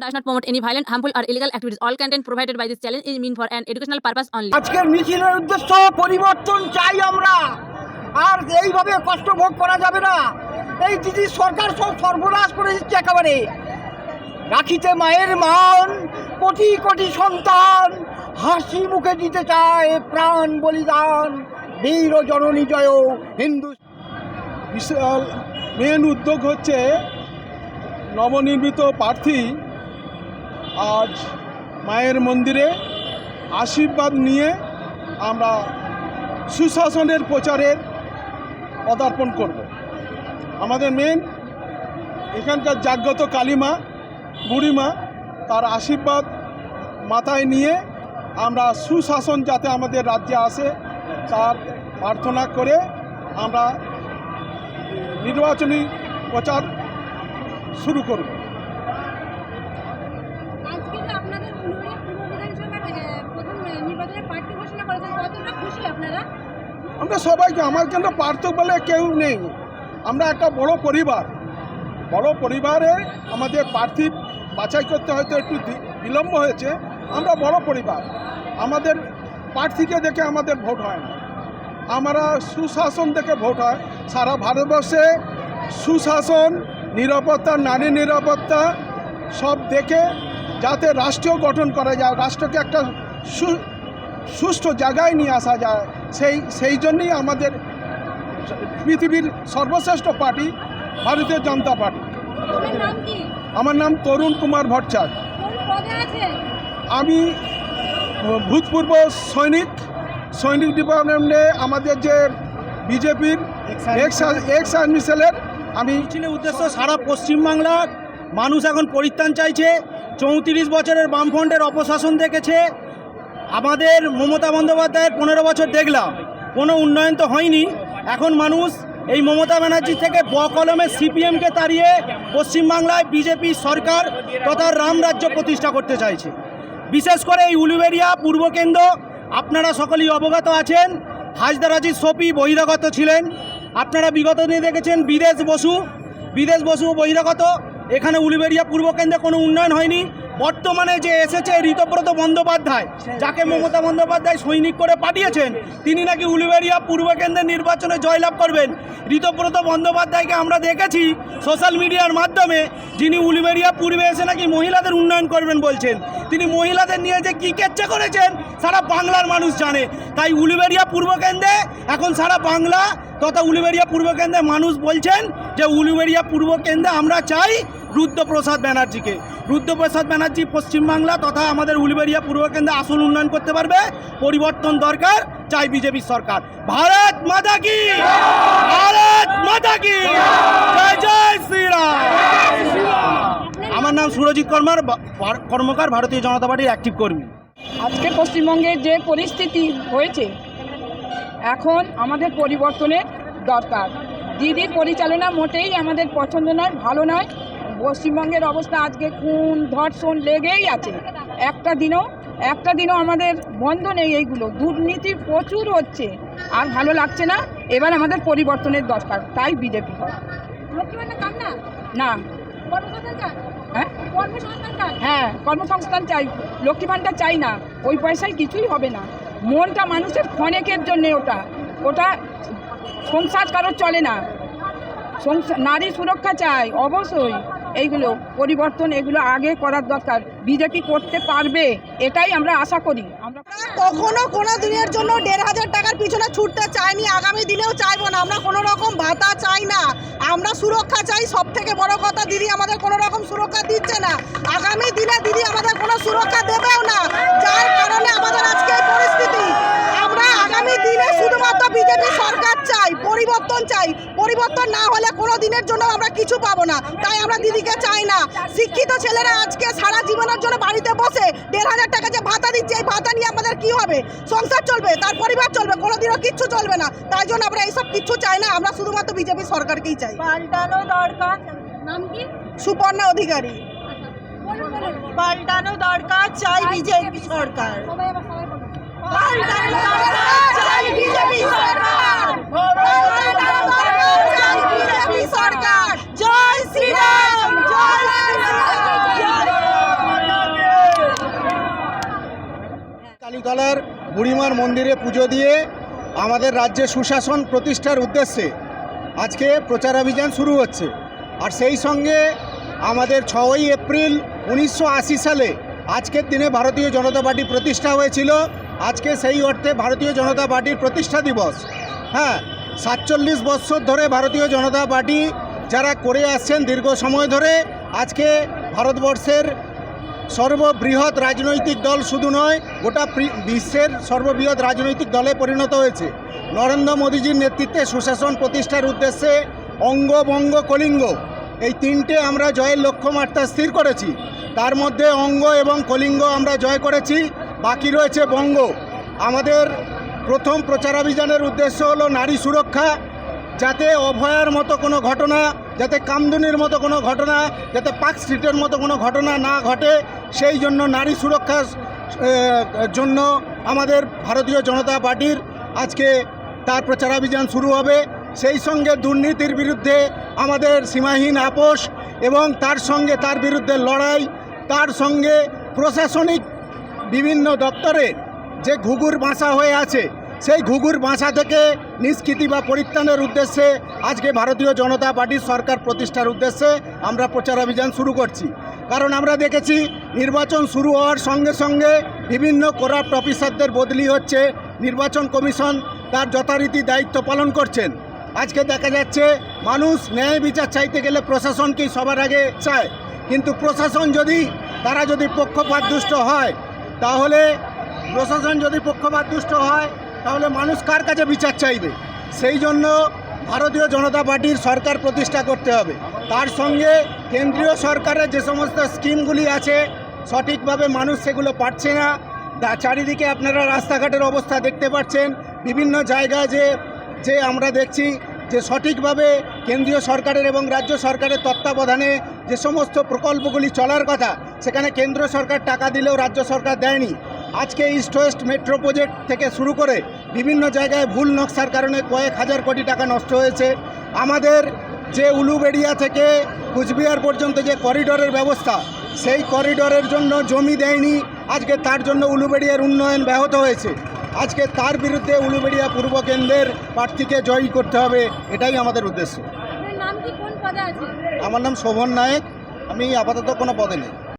Does not promote any violent, harmful, or illegal activities. All content provided by this channel is meant for an educational purpose only. আজকের মিছিলের উদ্দেশ্য পরিবর্তন চাই আমরা, আর এইভাবে কষ্ট ভোগ করা যাবে না। এই দিদি সরকার সব সর্বনাশ করে দিচ্ছে একেবারে। রাখিতে মায়ের মান, কোটি কোটি সন্তান হাসি মুখে দিতে চায় প্রাণ বলিদান, বীর জননী জয় হিন্দু। বিশাল মেন উদ্যোগ হচ্ছে নবনির্মিত প্রার্থী আজ মায়ের মন্দিরে আশীর্বাদ নিয়ে আমরা সুশাসনের প্রচারের পদার্পণ করব। আমাদের মেন এখানকার জাগ্রত কালীমা বুড়িমা, তার আশীর্বাদ মাথায় নিয়ে আমরা সুশাসন যাতে আমাদের রাজ্যে আসে তার প্রার্থনা করে আমরা নির্বাচনী প্রচার শুরু করব। আমরা সবাইকে, আমার কেন পার্থ বলে কেউ নেই, আমরা একটা বড় পরিবার। বড় পরিবারে আমাদের প্রার্থী বাছাই করতে হয়তো একটু বিলম্ব হয়েছে। আমরা বড় পরিবার, আমাদের প্রার্থীকে দেখে আমাদের ভোট হয় না, আমরা সুশাসন দেখে ভোট হয়। সারা ভারতবর্ষে সুশাসন, নিরাপত্তা, নারী নিরাপত্তা সব দেখে যাতে রাষ্ট্র গঠন করা যায়, রাষ্ট্রকে একটা সুষ্ঠু জায়গায় নিয়ে আসা যায়, সেই জন্যই আমাদের পৃথিবীর সর্বশ্রেষ্ঠ পার্টি ভারতীয় জনতা পার্টি। আমার নাম তরুণ কুমার ভট্টাচার্য। আমি ভূতপূর্ব সৈনিক ডিপার্টমেন্টে আমাদের যে বিজেপির এক্স আর্মি সেলের আমি। মিছিলের উদ্দেশ্য সারা পশ্চিমবাংলার মানুষ এখন পরিত্রাণ চাইছে। 34 বছরের বামফ্রন্টের অপশাসন দেখেছে। আমাদের মমতা বন্দ্যোপাধ্যায়ের 15 বছর দেখলাম, কোনো উন্নয়ন তো হয়নি। এখন মানুষ এই মমতা ব্যানার্জি থেকে বকলমে সিপিএমকে তাড়িয়ে পশ্চিমবাংলায় বিজেপি সরকার তথা রামরাজ্য প্রতিষ্ঠা করতে চাইছে। বিশেষ করে এই উলুবেড়িয়া পূর্ব কেন্দ্র আপনারা সকলেই অবগত আছেন। হাজদার আজিজ শফি বহিরাগত ছিলেন। আপনারা বিগত দিনে দেখেছেন বিদেশ বসু বহিরাগত। এখানে উলুবেড়িয়া পূর্ব কেন্দ্রে কোনো উন্নয়ন হয়নি। বর্তমানে যে এসেছে ঋতব্রত বন্দ্যোপাধ্যায়, যাকে মমতা বন্দ্যোপাধ্যায় সৈনিক করে পাঠিয়েছেন, তিনি নাকি উলুবেড়িয়া পূর্ব কেন্দ্রের নির্বাচনে জয়লাভ করবেন। ঋতব্রত বন্দ্যোপাধ্যায়কে আমরা দেখেছি সোশ্যাল মিডিয়ার মাধ্যমে, যিনি উলুবেড়িয়া পূর্বে এসে নাকি মহিলাদের উন্নয়ন করবেন বলছেন। তিনি মহিলাদের নিয়ে যে কী কেচ্ছা করেছেন সারা বাংলার মানুষ জানে। তাই উলুবেড়িয়া পূর্ব কেন্দ্রে এখন সারা বাংলা তথা উলুবেড়িয়া পূর্ব কেন্দ্রে মানুষ বলছেন যে উলুবেড়িয়া পূর্ব কেন্দ্রে আমরা চাই রুদ্রপ্রসাদ ব্যানার্জিকে। রুদ্রপ্রসাদ ব্যানার্জি পশ্চিমবাংলা তথা আমাদের উলুবেড়িয়া পূর্ব কেন্দ্রে আসল উন্নয়ন করতে পারবে। পরিবর্তন দরকার, চাই বিজেপি সরকার। ভারত মাতা কি, ভারত মাতা কি, জয় জয় শ্রীরাম। আমার নাম সুরজিৎ কর্মকার, ভারতীয় জনতা পার্টির অ্যাক্টিভ কর্মী। আজকে পশ্চিমবঙ্গের যে পরিস্থিতি হয়েছে, এখন আমাদের পরিবর্তনের দরকার। দিদির পরিচালনা মোটেই আমাদের পছন্দ নয়, ভালো নয়। পশ্চিমবঙ্গের অবস্থা আজকে খুন ধর্ষণ লেগেই আছে। একটা দিনও আমাদের বন্ধ নেই। এইগুলো দুর্নীতি প্রচুর হচ্ছে, আর ভালো লাগছে না। এবার আমাদের পরিবর্তনের দরকার, তাই বিজেপি হয় না। হ্যাঁ, কর্মসংস্থান চাই, লক্ষ্মী ভাণ্ডার চাই না। ওই পয়সায় কিছুই হবে না। মনটা মানুষের ক্ষণেকের জন্যে, ওটা সংসার কারোর চলে না। নারী সুরক্ষা চাই অবশ্যই। এইগুলো পরিবর্তন, এগুলো আগে করার দরকার। বিজেপি করতে পারবে, এটাই আমরা আশা করি। আমরা কখনো কোনো দিনের জন্য 1500 টাকার পিছনে ছুটতে চাইনি, আগামী দিনেও চাইবো না। আমরা কোনো রকম ভাতা চাই না, আমরা সুরক্ষা চাই। সব থেকে বড় কথা, দিদি আমাদের কোনো রকম সুরক্ষা দিচ্ছে না। আগামী দিনে দিদি আমাদের কোনো সুরক্ষা দেবেও না, যার কারণে আমাদের আজকে এই পরিস্থিতি। আমরা আগামী দিনে শুধুমাত্র বিজেপি সরকার চাই, পরিবর্তন চাই। পরিবর্তন না হলে কোনো দিনের জন্য আমরা কিছু পাবো না, তাই আমরা দিদিকে চাই না। শিক্ষিত ছেলেরা আজকে সারা জীবনের জন্য বাড়িতে বসে 1500 টাকা যে ভাতা দিচ্ছে, এই ভাতা নিয়ে আমাদের কি হবে? সংসার চলবে, তার পরিবার চলবে, কোনোদিনও কিচ্ছু চলবে না। তাই জন্য আমরা এইসব কিচ্ছু চাই না, আমরা শুধুমাত্র বিজেপি সরকারকেই চাই। পাল্টানো দরকার। নাম কি? সুপর্ণা অধিকারী। পাল্টানো দরকার, চাই বিজেপি সরকার। পাল্টানো দরকার, চাই বিজেপি সরকার। বুড়িমার মন্দিরে পুজো দিয়ে আমাদের রাজ্যে সুশাসন প্রতিষ্ঠার উদ্দেশ্যে আজকে প্রচারাভিযান শুরু হচ্ছে। আর সেই সঙ্গে আমাদের 6ই এপ্রিল 1980 সালে আজকের দিনে ভারতীয় জনতা পার্টি প্রতিষ্ঠা হয়েছিল। আজকে সেই অর্থে ভারতীয় জনতা পার্টির প্রতিষ্ঠা দিবস। হ্যাঁ, 47 বছর ধরে ভারতীয় জনতা পার্টি যারা করে আসছেন দীর্ঘ সময় ধরে, আজকে ভারতবর্ষের সর্ববৃহৎ রাজনৈতিক দল শুধু নয়, গোটা বিশ্বের সর্ববৃহৎ রাজনৈতিক দলে পরিণত হয়েছে। নরেন্দ্র মোদীজির নেতৃত্বে সুশাসন প্রতিষ্ঠার উদ্দেশ্যে অঙ্গ, বঙ্গ, কলিঙ্গ এই তিনটে আমরা জয়ের লক্ষ্যমাত্রা স্থির করেছি। তার মধ্যে অঙ্গ এবং কলিঙ্গ আমরা জয় করেছি, বাকি রয়েছে বঙ্গ। আমাদের প্রথম প্রচারাভিযানের উদ্দেশ্য হলো নারী সুরক্ষা, যাতে অভয়ার মতো কোনো ঘটনা, যাতে কামদুনির মতো কোনো ঘটনা, যাতে পার্ক স্ট্রিটের মতো কোনো ঘটনা না ঘটে, সেই জন্য নারী সুরক্ষার জন্য আমাদের ভারতীয় জনতা পার্টির আজকে তার প্রচারাভিযান শুরু হবে। সেই সঙ্গে দুর্নীতির বিরুদ্ধে আমাদের সীমাহীন আপোষ এবং তার সঙ্গে তার বিরুদ্ধে লড়াই, তার সঙ্গে প্রশাসনিক বিভিন্ন দপ্তরে যে ঘুঘুর বাসা হয়ে আছে, সেই ঘুঘুর বাসা থেকে নিষ্কৃতি বা পরিত্রাণের উদ্দেশ্যে আজকে ভারতীয় জনতা পার্টির সরকার প্রতিষ্ঠার উদ্দেশ্যে আমরা প্রচারাভিযান শুরু করছি। কারণ আমরা দেখেছি নির্বাচন শুরু হওয়ার সঙ্গে সঙ্গে বিভিন্ন করাপ্ট অফিসারদের বদলি হচ্ছে, নির্বাচন কমিশন তার যথারীতি দায়িত্ব পালন করছেন। আজকে দেখা যাচ্ছে মানুষ ন্যায় বিচার চাইতে গেলে প্রশাসনকেই সবার আগে চায়, কিন্তু প্রশাসন যদি তারা যদি পক্ষপাতদুষ্ট হয়, তাহলে তাহলে মানুষ কার কাছে বিচার চাইবে? সেই জন্য ভারতীয় জনতা পার্টির সরকার প্রতিষ্ঠা করতে হবে। তার সঙ্গে কেন্দ্রীয় সরকারের যে সমস্ত স্কিমগুলি আছে সঠিকভাবে মানুষ সেগুলো পাচ্ছে না। চারিদিকে আপনারা রাস্তাঘাটের অবস্থা দেখতে পাচ্ছেন, বিভিন্ন জায়গায় যে আমরা দেখছি যে সঠিকভাবে কেন্দ্রীয় সরকারের এবং রাজ্য সরকারের তত্ত্বাবধানে যে সমস্ত প্রকল্পগুলি চলার কথা, সেখানে কেন্দ্র সরকার টাকা দিলেও রাজ্য সরকার দেয়নি। আজকে ইস্ট ওয়েস্ট মেট্রো প্রজেক্ট থেকে শুরু করে বিভিন্ন জায়গায় ভুল নকশার কারণে কয়েক হাজার কোটি টাকা নষ্ট হয়েছে। আমাদের যে উলুবেড়িয়া থেকে কুচবিহার পর্যন্ত যে করিডোরের ব্যবস্থা, সেই করিডোরের জন্য জমি দেয়নি, আজকে তার জন্য উলুবেড়িয়ার উন্নয়ন ব্যাহত হয়েছে। আজকে তার বিরুদ্ধে উলুবেড়িয়া পূর্ব কেন্দ্রের প্রার্থীকে জয়ী করতে হবে, এটাই আমাদের উদ্দেশ্য। আপনার নাম কি, কোন পদে আছে? আমার নাম শোভন নায়েক, আমি আপাতত কোনো পদে নেই।